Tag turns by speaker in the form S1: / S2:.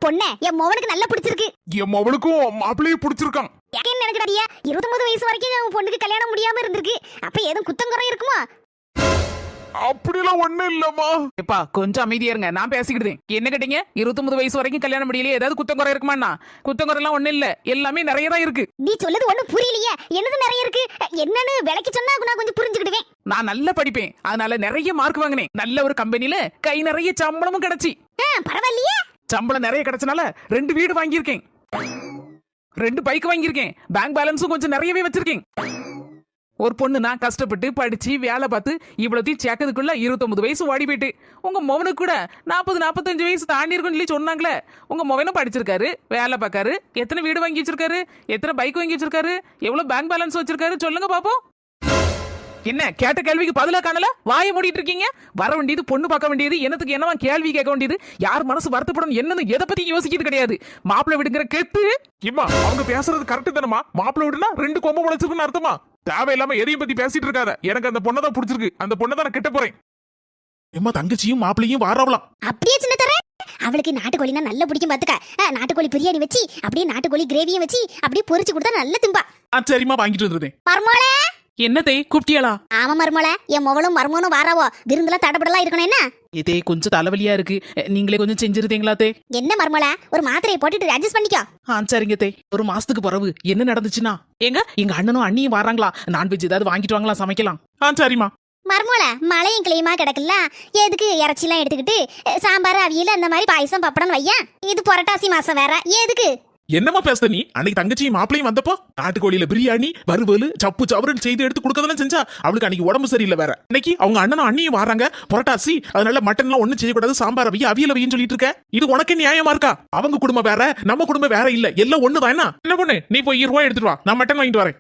S1: பொண்ணே என் மோவனுக்கு நல்லா பிடிச்சிருக்கு.
S2: என் மவளுக்கும் மாப்பிள்ளையும் பிடிச்சிருக்கான்.
S1: ஏன்னு எனக்கு தெரியா 29 வயசு வரைக்கும் அவன் பொண்ணுக்கு கல்யாணம் முடியாம இருந்திருக்கு. அப்ப ஏதும் குத்தம் குறை இருக்குமா?
S2: அப்படிலாம் ஒண்ணும் இல்லம்மா.
S3: எப்பா கொஞ்சம் அமைதியா இருங்க, நான் பேசிக்கிட்டேன். என்ன கேட்டீங்க? 29 வயசு வரைக்கும் கல்யாணம் முடியலையே, ஏதாவது குத்தம் குறை இருக்குமாண்ணா? குத்தம் குறை எல்லாம் ஒண்ணும் இல்ல, எல்லாமே நிறைய தான் இருக்கு.
S1: நீ சொல்லுது ஒண்ணும் புரியலையே. என்னது நிறைய இருக்கு? என்னன்னு விலைக்கு சொன்னா நான் கொஞ்சம் புரிஞ்சுக்கிடுவேன்.
S3: நான் நல்லா படிப்பேன், அதனால நிறைய மார்க் வாங்கினேன். நல்ல ஒரு கம்பெனில கை நிறைய சம்பளமும் கிடைச்சி.
S1: பரவாயில்லையே.
S3: சம்பளம் நிறைய கிடைச்சனால 2 வீடு வாங்கியிருக்கேன், 2 பைக் வாங்கியிருக்கேன், பேங்க் பேலன்ஸும் கொஞ்சம் நிறையவே வச்சிருக்கேன். ஒரு பொண்ணு நான் கஷ்டப்பட்டு படிச்சு வேலை பார்த்து இவ்வளோத்தையும் சேர்க்கறதுக்குள்ள 29 வயசு ஓடி போயிட்டு. உங்க மொவனுக்கு கூட 40-45 வயசு தாண்டி இருக்குன்னு சொல்லி சொன்னாங்களே. உங்க மொவனும் படிச்சிருக்காரு, வேலை பார்க்காரு, எத்தனை வீடு வாங்கி வச்சிருக்காரு, எத்தனை பைக் வாங்கி வச்சிருக்காரு, எவ்வளவு பேங்க் பேலன்ஸ் வச்சிருக்காரு சொல்லுங்க பாப்போம். என்ன கேட்ட கேள்விக்கு பதிலா காணல? வாயை மூடிட்டு இருக்கீங்க. வர வேண்டியது பொண்ணு பார்க்க வேண்டியது, என்னத்துக்கு என்னவா கேள்வி கேட்க வேண்டியது, யார் மனசு வருத்தப்படும் என்னன்னு எதை பத்தி யோசிக்கிறது கிடையாது. மாப்பிள்ளை விடுங்கிற கெத்து.
S2: இம்மா அவங்க பேசுறது கரெக்ட் தானமா? மாப்பிள்ளை விடுனா 2 கொம்பு முளைச்சிருக்குன்னு அர்த்தமா? தேவையில்லாம எதையும் பத்தி பேசிட்டு இருக்காத. எனக்கு அந்த பொண்ணை தான் பிடிச்சிருக்கு, அந்த பொண்ணை தான் நான் கிட்ட போறேன். எம்மா தங்கச்சியும் மாப்பிள்ளையும் வாரவலாம்.
S1: அப்படியே சின்ன தர அவளுக்கு நாட்டுக்கோழினா நல்லா பிடிக்கும் பாத்துக்க. நாட்டுக்கோழி பிரியாணி வச்சு அப்படியே நாட்டுக்கோழி கிரேவியும் வச்சு அப்படியே பொரிச்சு கொடுத்தா நல்ல திம்பா.
S2: சரிம்மா வாங்கிட்டு வந்துருந்தேன்.
S1: மர்மோளே
S3: என்னத்தை கூப்பிட்டியாளா?
S1: ஆமா மர்மோளே, என் மொவளும் மர்மோனும் வாராவோ. விருந்துல தடபடலாம் இருக்கணும். என்ன
S3: இதே கொஞ்சம் தலைவலியா இருக்கு, நீங்களே கொஞ்சம் செஞ்சிருந்தீங்களா தே?
S1: என்ன மர்மோளே, ஒரு மாத்திரையை போட்டுட்டு அட்ஜஸ்ட் பண்ணிக்கோ.
S3: சரிங்க தே. ஒரு மாசத்துக்கு பிறகு என்ன நடந்துச்சுன்னா, எங்க அண்ணனும் அண்ணியும் வராங்களா, நான்வெஜ் ஏதாவது வாங்கிட்டு வாங்களா, சமைக்கலாம்.
S2: சரிம்மா.
S1: மர்மோளே மழையும் கிளியுமா கிடக்குல்ல, எதுக்கு இறைச்சிலாம் எடுத்துக்கிட்டு சாம்பார் அவியல் அந்த மாதிரி பாயசம் பப்படம் வையன். இது புரட்டாசி மாசம் வேற, எதுக்கு?
S2: என்னம்மா பேசுற நீ? அன்னைக்கு தங்கச்சியும் மாப்பிளையும் வந்தப்போ நாட்டுக்கோழியில பிரியாணி வறுவல் சப்பு சவறுன்னு செய்து எடுத்து கொடுக்கறதெல்லாம் செஞ்சா அவளுக்கு அன்னைக்கு உடம்பு சரியில்லை வேற. இன்னைக்கு அவங்க அண்ணனும் அண்ணியும் வராங்க, புரட்டாசி, அதனால மட்டன் எல்லாம் ஒண்ணும் செய்யக்கூடாது, சாம்பார் அவியல் வையும் சொல்லிட்டு இருக்க. இது உனக்கு நியாயமா இருக்கா? அவங்க குடும்பம் வேற, நம்ம குடும்பம் வேற இல்ல, எல்லாம் ஒண்ணுதான். என்ன பொண்ணு, நீ போய் 2 ரூபாய் எடுத்துட்டு வா, நான் மட்டன் வாங்கிட்டு வரேன்.